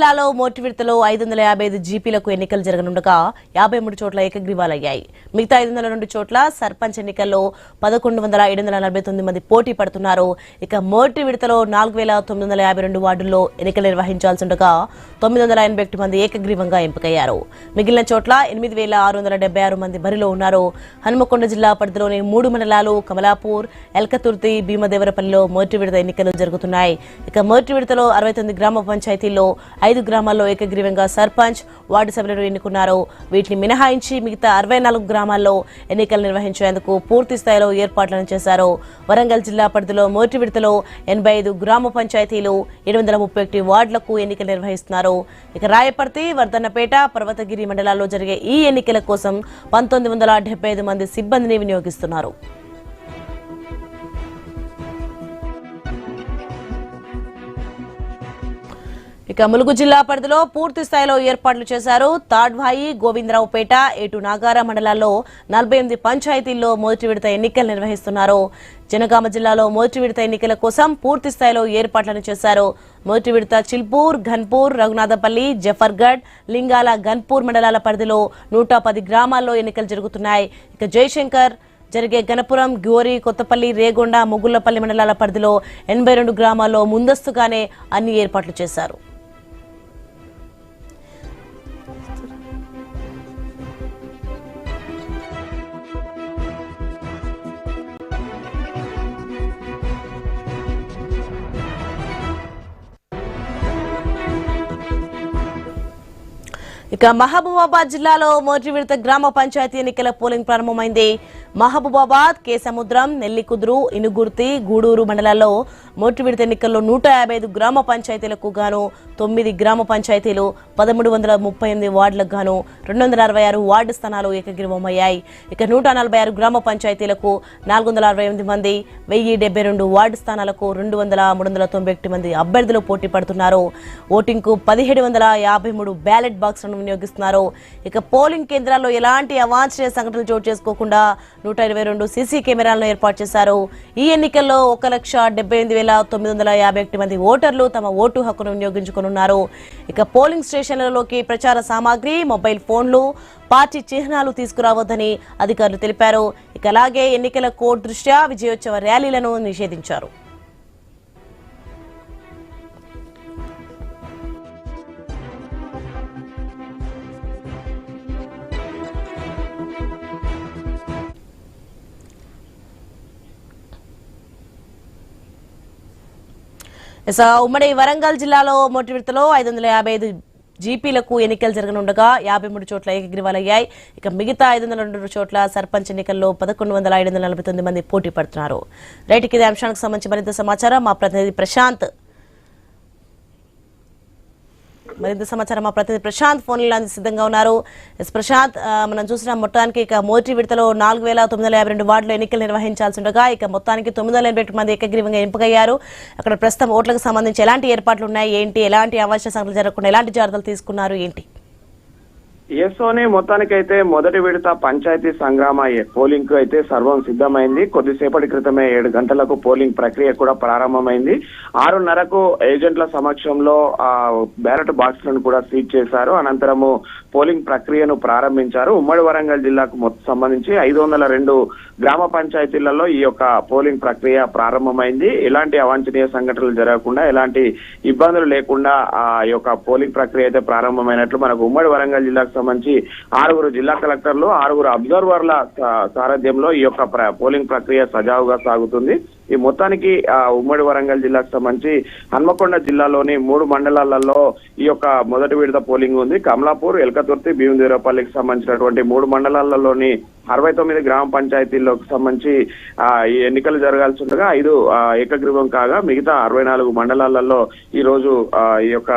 జిల్లాలో మోటివిడతలో 555 జీపీలకు ఎన్నికలు జరగనుండగా 53 చోట్ల ఏకగ్రీవాలయ్యాయి. మిగతా 502 చోట్ల సర్పంచ్ ఎన్నికల్లో 11,749 మంది పోటీ పడుతున్నారు. ఇక మోటివిడతలో 4,952 వార్డుల్లో ఎన్నికలు నిర్వహించాల్సిండగా 981 మంది ఏకగ్రీవంగా ఎంపికయ్యారు. మిగిలిన చోట్ల 8,676 మంది బరిలో ఉన్నారు. హనుమకొండ జిల్లా పరిధిలోని 3 మండలాలు కమలాపూర్, ఎల్కతుర్తి, భీమదేవరపల్లిలో మోటివిడత ఎన్నికలు జరుగుతున్నాయి. ఇక మోటివిడతలో 69 గ్రామ పంచాయతీల్లో 5 గ్రామాల్లో ఏకగ్రీవంగా సర్పంచ్, వార్డు సభ్యులను ఎన్నుకున్నారు. వీటిని మినహాయించి మిగతా 64 గ్రామాల్లో ఎన్నికలు నిర్వహించేందుకు పూర్తి స్థాయిలో ఏర్పాట్లను చేశారు. వరంగల్ జిల్లా పరిధిలో మోటివిడతలో 85 గ్రామ పంచాయతీలు, 731 వార్డులకు ఎన్నికలు నిర్వహిస్తున్నారు. ఇక రాయపర్తి, వర్ధన్నపేట, పర్వతగిరి మండలాల్లో జరిగే ఈ ఎన్నికల కోసం 1975 మంది సిబ్బందిని వినియోగిస్తున్నారు. ఇక ములుగు జిల్లా పరిధిలో పూర్తి స్థాయిలో ఏర్పాట్లు చేశారు. తాడ్వాయి, గోవిందరావుపేట, ఏటు నాగార మండలాల్లో 48 పంచాయతీల్లో మొదటి విడత ఎన్నికలు నిర్వహిస్తున్నారు. జనగామ జిల్లాలో మొదటి విడత ఎన్నికల కోసం పూర్తి స్థాయిలో ఏర్పాట్లను చేశారు. మొదటి విడత చిల్పూర్, ఘన్పూర్, రఘునాథపల్లి, జఫర్గఢ్, లింగాల, గన్పూర్ మండలాల పరిధిలో 110 గ్రామాల్లో ఎన్నికలు జరుగుతున్నాయి. ఇక జయశంకర్ జరిగే గణపురం, గోరి, కొత్తపల్లి, రేగొండ, ముగుళ్లపల్లి మండలాల పరిధిలో 82 గ్రామాల్లో ముందస్తుగానే అన్ని ఏర్పాట్లు చేశారు. ఇక మహబూబాబాద్ జిల్లాలో మొదటి విడత గ్రామ పంచాయతీ ఎన్నికల పోలింగ్ ప్రారంభమైంది. మహబూబాబాద్, కేసముద్రం, నెల్లికుదురు, ఇనుగుర్తి, గూడూరు మండలాల్లో మొదటి విడత ఎన్నికల్లో 155 గ్రామ పంచాయతీలకు గాను 9 గ్రామ పంచాయతీలు, 1338 వార్డులకు గాను 266 వార్డు స్థానాలు ఏకగ్రీవమయ్యాయి. ఇక 146 గ్రామ పంచాయతీలకు 468 మంది, 1072 వార్డు స్థానాలకు 391 మంది అభ్యర్థులు పోటీ పడుతున్నారు. ఓటింగ్ కు 1753 బ్యాలెట్ బాక్స్లను వినియోగిస్తున్నారు. ఇక పోలింగ్ కేంద్రాల్లో ఎలాంటి అవాంఛనీయ సంఘటనలు చోటు చేసుకోకుండా 122 సీసీ కెమెరాలను ఏర్పాటు చేశారు. ఈ ఎన్నికల్లో 1,78,951 మంది ఓటర్లు తమ ఓటు హక్కును వినియోగించుకోనున్నారు. ఇక పోలింగ్ స్టేషన్లలోకి ప్రచార సామాగ్రి, మొబైల్ ఫోన్లు, పార్టీ చిహ్నాలు తీసుకురావద్దని అధికారులు తెలిపారు. ఇక అలాగే ఎన్నికల కోడ్ దృష్ట్యా విజయోత్సవ ర్యాలీలను నిషేధించారు. ఉమ్మడి వరంగల్ జిల్లాలో మొదటి విడతలో 555 జీపీలకు ఎన్నికలు జరగనుండగా 53 చోట్ల ఏకగ్రీవాలయ్యాయి. ఇక మిగతా 502 చోట్ల సర్పంచ్ ఎన్నికల్లో 11,749 మంది పోటీ పడుతున్నారు. రైట్, ఇదే అంశానికి సంబంధించి మరింత సమాచారం మా ప్రతినిధి ప్రశాంత్ ఫోన్ లైన్ సిద్ధంగా ఉన్నారు. ప్రశాంత్, మనం చూసిన మొత్తానికి ఇక మొదటి విడతలో 4,952 వార్డులో ఎన్నికలు నిర్వహించాల్సి ఉండగా ఇక మొత్తానికి 980 మంది ఏకగ్రీవంగా ఎంపికయ్యారు. అక్కడ ప్రస్తుతం ఓట్లకు సంబంధించి ఎలాంటి ఏర్పాట్లు ఉన్నాయి, ఏంటి, ఎలాంటి అవాంఛనీయ సంఘటనలు జరగకుండా ఎలాంటి జాగ్రత్తలు తీసుకున్నారు, ఏంటి? ఎస్ఓనే మొత్తానికైతే మొదటి విడత పంచాయతీ సంగ్రామ పోలింగ్ కు అయితే సర్వం సిద్ధమైంది. కొద్దిసేపటి క్రితమే 7 గంటలకు పోలింగ్ ప్రక్రియ కూడా ప్రారంభమైంది. 6:30కు ఏజెంట్ల సమక్షంలో బ్యాలెట్ బాక్స్లను కూడా సీజ్ చేశారు. అనంతరము పోలింగ్ ప్రక్రియను ప్రారంభించారు. ఉమ్మడి వరంగల్ జిల్లాకు సంబంధించి 502 గ్రామ పంచాయతీలలో ఈ యొక్క పోలింగ్ ప్రక్రియ ప్రారంభమైంది. ఎలాంటి అవాంఛనీయ సంఘటనలు జరగకుండా, ఎలాంటి ఇబ్బందులు లేకుండా ఈ యొక్క పోలింగ్ ప్రక్రియ అయితే ప్రారంభమైనట్లు మనకు ఉమ్మడి వరంగల్ జిల్లాకు సంబంధించి 6 జిల్లా కలెక్టర్లు, 6 అబ్జర్వర్ల సారథ్యంలో ఈ యొక్క పోలింగ్ ప్రక్రియ సజావుగా సాగుతుంది. ఈ మొత్తానికి ఉమ్మడి వరంగల్ జిల్లాకు సంబంధించి హన్మకొండ జిల్లాలోని 3 మండలాలలో ఈ యొక్క మొదటి విడత పోలింగ్ ఉంది. కమలాపూర్, ఎల్కతుర్తి, భీమదేవరపల్లికి సంబంధించినటువంటి 3 మండలాలలోని 69 గ్రామ పంచాయతీలకు సంబంధించి ఈ ఎన్నికలు జరగాల్సి ఉండగా 5 ఏకగ్రీవం కాగా మిగతా 64 మండలాలలో ఈ రోజు ఈ యొక్క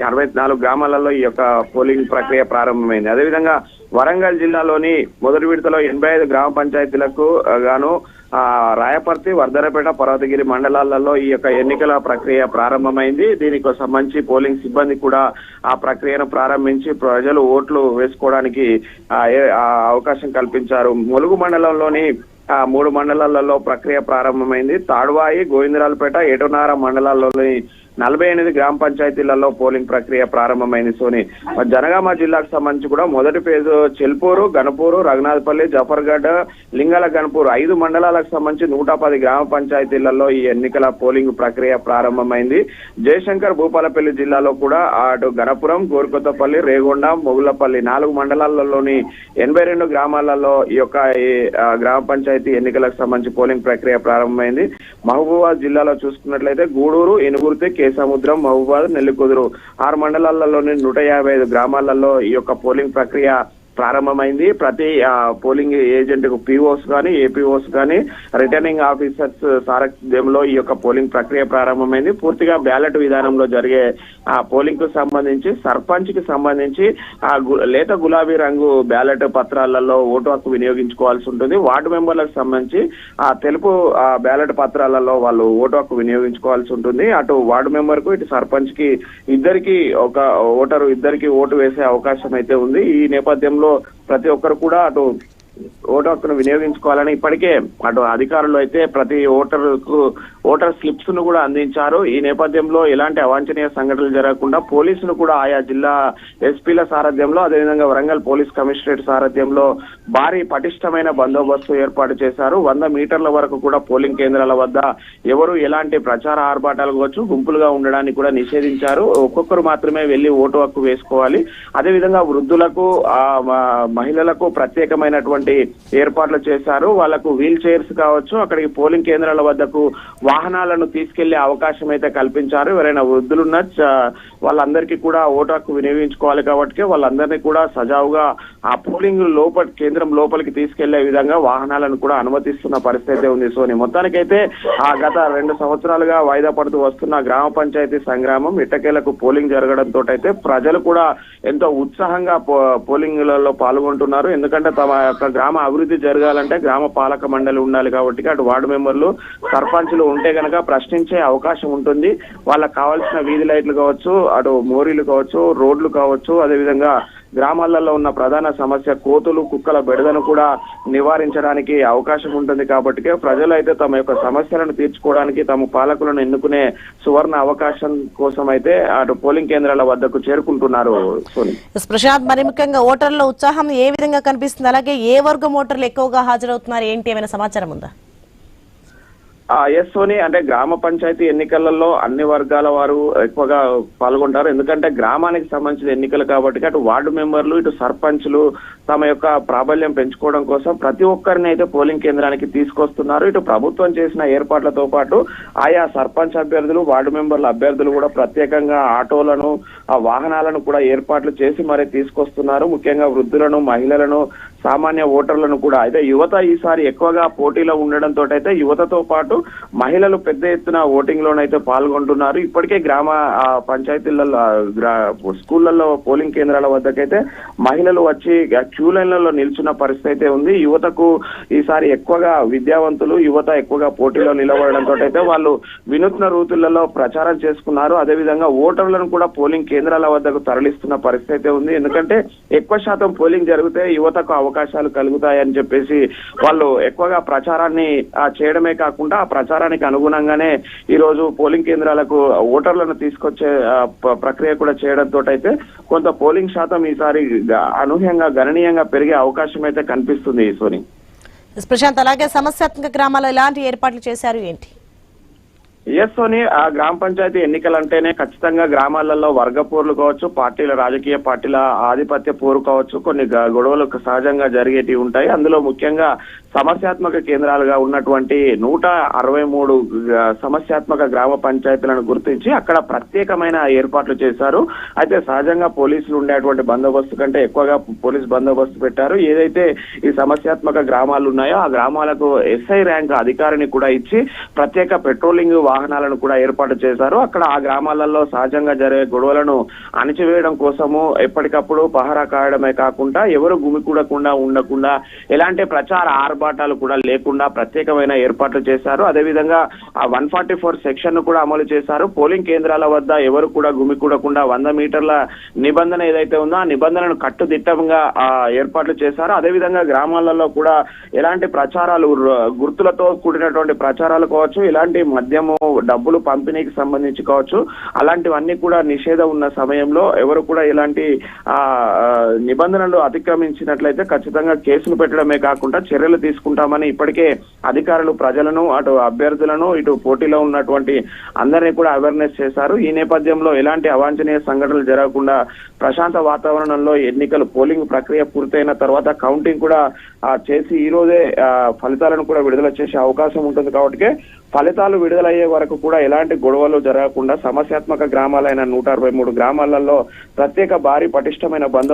64 గ్రామాలలో ఈ యొక్క పోలింగ్ ప్రక్రియ ప్రారంభమైంది. అదేవిధంగా వరంగల్ జిల్లాలోని మొదటి విడతలో 85 గ్రామ పంచాయతీలకు గాను రాయపర్తి, వర్ధనపేట, పర్వతగిరి మండలాలలో ఈ యొక్క ఎన్నికల ప్రక్రియ ప్రారంభమైంది. దీనికి సంబంధించి పోలింగ్ సిబ్బంది కూడా ఆ ప్రక్రియను ప్రారంభించి ప్రజలు ఓట్లు వేసుకోవడానికి అవకాశం కల్పించారు. ములుగు మండలంలోని 3 మండలాలలో ప్రక్రియ ప్రారంభమైంది. తాడ్వాయి, గోవిందరావుపేట, ఏటునార మండలాల్లోని 48 గ్రామ పంచాయతీలలో పోలింగ్ ప్రక్రియ ప్రారంభమైంది. సోని జనగామ జిల్లాకు సంబంధించి కూడా మొదటి ఫేజ్ చెల్పూరు, గణపూరు, రఘునాథపల్లి, జఫర్గఢ్, లింగాల గణపూర్ 5 మండలాలకు సంబంధించి 110 గ్రామ పంచాయతీలలో ఈ ఎన్నికల పోలింగ్ ప్రక్రియ ప్రారంభమైంది. జయశంకర్ భూపాలపల్లి జిల్లాలో కూడా అటు గణపురం, గోరుకొత్తపల్లి, రేగొండ, మొగులపల్లి 4 మండలాలలోని 82 గ్రామాలలో ఈ యొక్క గ్రామ పంచాయతీ ఎన్నికలకు సంబంధించి పోలింగ్ ప్రక్రియ ప్రారంభమైంది. మహబూబాబాద్ జిల్లాలో చూసుకున్నట్లయితే గూడూరు, ఎనుగుర్తి, కేసముద్రం, మహబూబాద్, నెల్లికుదురు 6 మండలాలలోని 155 గ్రామాలలో ఈ యొక్క పోలింగ్ ప్రక్రియ ప్రారంభమైంది. ప్రతి పోలింగ్ ఏజెంట్ కు పిఓస్ గానీ, ఏపీఓస్ గానీ, రిటర్నింగ్ ఆఫీసర్స్ సారథ్యంలో ఈ యొక్క పోలింగ్ ప్రక్రియ ప్రారంభమైంది. పూర్తిగా బ్యాలెట్ విధానంలో జరిగే పోలింగ్ కు సంబంధించి సర్పంచ్ కి సంబంధించి లేత గులాబీ రంగు బ్యాలెట్ పత్రాలలో ఓటు హక్కు వినియోగించుకోవాల్సి ఉంటుంది. వార్డు మెంబర్లకు సంబంధించి తెలుపు బ్యాలెట్ పత్రాలలో వాళ్ళు ఓటు హక్కు వినియోగించుకోవాల్సి ఉంటుంది. అటు వార్డు మెంబర్ కు, ఇటు సర్పంచ్ కి ఇద్దరికి ఇద్దరికి ఓటు వేసే అవకాశం అయితే ఉంది. ఈ నేపథ్యంలో ప్రతి ఒక్కరు కూడా అటు ఓటు హక్కును వినియోగించుకోవాలని ఇప్పటికే అటు అధికారులు అయితే ప్రతి ఓటర్ స్లిప్స్ ను కూడా అందించారు. ఈ నేపథ్యంలో ఎలాంటి అవాంఛనీయ సంఘటనలు జరగకుండా పోలీసులు కూడా ఆయా జిల్లా ఎస్పీల సారథ్యంలో, అదేవిధంగా వరంగల్ పోలీస్ కమిషనరేట్ సారథ్యంలో భారీ పటిష్టమైన బందోబస్తు ఏర్పాటు చేశారు. 100 మీటర్ల వరకు కూడా పోలింగ్ కేంద్రాల వద్ద ఎవరు ఎలాంటి ప్రచార ఆర్భాటాలు కావచ్చు, గుంపులుగా ఉండడానికి కూడా నిషేధించారు. ఒక్కొక్కరు మాత్రమే వెళ్లి ఓటు హక్కు వేసుకోవాలి. అదేవిధంగా వృద్ధులకు, మహిళలకు ప్రత్యేకమైనటువంటి ఏర్పాట్లు చేశారు. వాళ్లకు వీల్ చైర్స్ కావచ్చు, అక్కడికి పోలింగ్ కేంద్రాల వద్దకు వాహనాలను తీసుకెళ్లే అవకాశం అయితే కల్పించారు. ఎవరైనా వృద్ధులున్న వాళ్ళందరికీ కూడా ఓటు హక్కు వినియోగించుకోవాలి కాబట్టి వాళ్ళందరినీ కూడా సజావుగా ఆ పోలింగ్ కేంద్రం లోపలికి తీసుకెళ్లే విధంగా వాహనాలను కూడా అనుమతిస్తున్న పరిస్థితి ఉంది. సోని మొత్తానికైతే గత 2 సంవత్సరాలుగా వాయిదా పడుతూ వస్తున్న గ్రామ పంచాయతీ సంగ్రామం ఇట్టకేలకు పోలింగ్ జరగడంతో అయితే ప్రజలు కూడా ఎంతో ఉత్సాహంగా పోలింగ్లలో పాల్గొంటున్నారు. ఎందుకంటే తమ యొక్క గ్రామ అభివృద్ధి జరగాలంటే గ్రామ పాలక మండలి ఉండాలి కాబట్టి అటు వార్డు మెంబర్లు, సర్పంచులు ఉంటే గనక ప్రశ్నించే అవకాశం ఉంటుంది. వాళ్ళకి కావాల్సిన వీధి లైట్లు కావచ్చు, అటు మోరీలు కావచ్చు, రోడ్లు కావచ్చు, అదేవిధంగా గ్రామాలలో ఉన్న ప్రధాన సమస్య కోతులు, కుక్కల బెడదను కూడా నివారించడానికి అవకాశం ఉంటుంది. కాబట్టి ప్రజలు అయితే తమ యొక్క సమస్యలను తీర్చుకోవడానికి తమ పాలకులను ఎన్నుకునే సువర్ణ అవకాశం కోసం అయితే అటు పోలింగ్ కేంద్రాల వద్దకు చేరుకుంటున్నారు. ప్రశాంత్, మరి ముఖ్యంగా ఓటర్ల ఉత్సాహం ఏ విధంగా కనిపిస్తుంది? అలాగే ఏ వర్గం ఓటర్లు ఎక్కువగా హాజరవుతున్నారు, ఏంటి ఏమైనా సమాచారం ఉందా? సోని, అంటే గ్రామ పంచాయతీ ఎన్నికలలో అన్ని వర్గాల వారు ఎక్కువగా పాల్గొంటారు. ఎందుకంటే గ్రామానికి సంబంధించిన ఎన్నికలు కాబట్టి అటు వార్డు మెంబర్లు, ఇటు సర్పంచ్లు తమ యొక్క ప్రాబల్యం పెంచుకోవడం కోసం ప్రతి ఒక్కరిని అయితే పోలింగ్ కేంద్రానికి తీసుకొస్తున్నారు. ఇటు ప్రభుత్వం చేసిన ఏర్పాట్లతో పాటు ఆయా సర్పంచ్ అభ్యర్థులు, వార్డు మెంబర్ల అభ్యర్థులు కూడా ప్రత్యేకంగా ఆటోలను, వాహనాలను కూడా ఏర్పాట్లు చేసి మరీ తీసుకొస్తున్నారు. ముఖ్యంగా వృద్ధులను, మహిళలను, సామాన్య ఓటర్లను కూడా. అయితే యువత ఈసారి ఎక్కువగా పోటీలో ఉండడంతో అయితే యువతతో పాటు మహిళలు పెద్ద ఎత్తున ఓటింగ్ లోనైతే పాల్గొంటున్నారు. ఇప్పటికే గ్రామ పంచాయతీలలో, స్కూళ్లలో పోలింగ్ కేంద్రాల వద్దకైతే మహిళలు వచ్చి క్యూ లైన్లలో నిల్చున్న పరిస్థితి అయితే ఉంది. యువతకు ఈసారి ఎక్కువగా విద్యావంతులు, యువత ఎక్కువగా పోటీలో నిలబడడంతో అయితే వాళ్ళు వినూత్న రీతులలో ప్రచారం చేసుకున్నారు. అదేవిధంగా ఓటర్లను కూడా పోలింగ్ కేంద్రాల వద్దకు తరలిస్తున్న పరిస్థితి అయితే ఉంది. ఎందుకంటే ఎక్కువ శాతం పోలింగ్ జరిగితే యువతకు అవకాశాలు కలుగుతాయని చెప్పేసి వాళ్ళు ఎక్కువగా ప్రచారాన్ని చేయడమే కాకుండా ఆ ప్రచారానికి అనుగుణంగానే ఈ రోజు పోలింగ్ కేంద్రాలకు ఓటర్లను తీసుకొచ్చే ప్రక్రియ కూడా చేయడంతో అయితే కొంత పోలింగ్ శాతం ఈసారి అనూహ్యంగా గణనీయంగా పెరిగే అవకాశం అయితే కనిపిస్తుంది. సోని, ప్రశాంత్, అలాగే సమస్యాత్మక గ్రామాల్లో ఎలాంటి ఏర్పాట్లు చేశారు, ఏంటి? సోని, ఆ గ్రామ పంచాయతీ ఎన్నికలు అంటేనే ఖచ్చితంగా గ్రామాలలో వర్గ పోర్లు కావచ్చు, రాజకీయ పార్టీల ఆధిపత్య పోరు కావచ్చు, కొన్ని గొడవలు సహజంగా జరిగేటివి ఉంటాయి. అందులో ముఖ్యంగా సమస్యాత్మక కేంద్రాలుగా ఉన్నటువంటి 163 సమస్యాత్మక గ్రామ పంచాయతీలను గుర్తించి అక్కడ ప్రత్యేకమైన ఏర్పాట్లు చేశారు. అయితే సహజంగా పోలీసులు ఉండేటువంటి బందోబస్తు కంటే ఎక్కువగా పోలీస్ బందోబస్తు పెట్టారు. ఏదైతే ఈ సమస్యాత్మక గ్రామాలు ఉన్నాయో ఆ గ్రామాలకు ఎస్ఐ ర్యాంక్ అధికారిని కూడా ఇచ్చి ప్రత్యేక పెట్రోలింగ్ వాహనాలను కూడా ఏర్పాటు చేశారు. అక్కడ ఆ గ్రామాలలో సహజంగా జరిగే గొడవలను అణిచివేయడం కోసము ఎప్పటికప్పుడు పహరా కాయడమే కాకుండా ఎవరు గుమికూడకుండా ఉండకుండా ఎలాంటి ప్రచార ఆర్భాటాలు కూడా లేకుండా ప్రత్యేకమైన ఏర్పాట్లు చేశారు. అదేవిధంగా ఆ 144 సెక్షన్ ను కూడా అమలు చేశారు. పోలింగ్ కేంద్రాల వద్ద ఎవరు కూడా గుమికూడకుండా 100 మీటర్ల నిబంధన ఏదైతే ఉందో ఆ నిబంధనను కట్టుదిట్టంగా ఏర్పాట్లు చేశారు. అదేవిధంగా గ్రామాలలో కూడా ఎలాంటి ప్రచారాలు, గుర్తులతో కూడినటువంటి ప్రచారాలు కావచ్చు, ఇలాంటి మద్యము, డబ్బులు పంపిణీకి సంబంధించి కావచ్చు, అలాంటివన్నీ కూడా నిషేధం ఉన్న సమయంలో ఎవరు కూడా ఇలాంటి నిబంధనలు అతిక్రమించినట్లయితే ఖచ్చితంగా కేసులు పెట్టడమే కాకుండా చర్యలు తీసుకుంటామని ఇప్పటికే అధికారులు ప్రజలను, అటు అభ్యర్థులను, ఇటు పోటీలో ఉన్నటువంటి అందరినీ కూడా అవేర్నెస్ చేశారు. ఈ నేపథ్యంలో ఎలాంటి అవాంఛనీయ సంఘటనలు జరగకుండా ప్రశాంత వాతావరణంలో ఎన్నికలు పోలింగ్ ప్రక్రియ పూర్తయిన తర్వాత కౌంటింగ్ కూడా చేసి ఈ రోజే ఫలితాలను కూడా విడుదల చేసే అవకాశం ఉంటుంది. కాబట్టి ఫలితాలు విడుదలయ్యే వరకు కూడా ఎలాంటి గొడవలు జరగకుండా సమస్యాత్మక గ్రామాలైన 163 గ్రామాలలో ప్రత్యేక భారీ పటిష్టమైన బందోబస్తు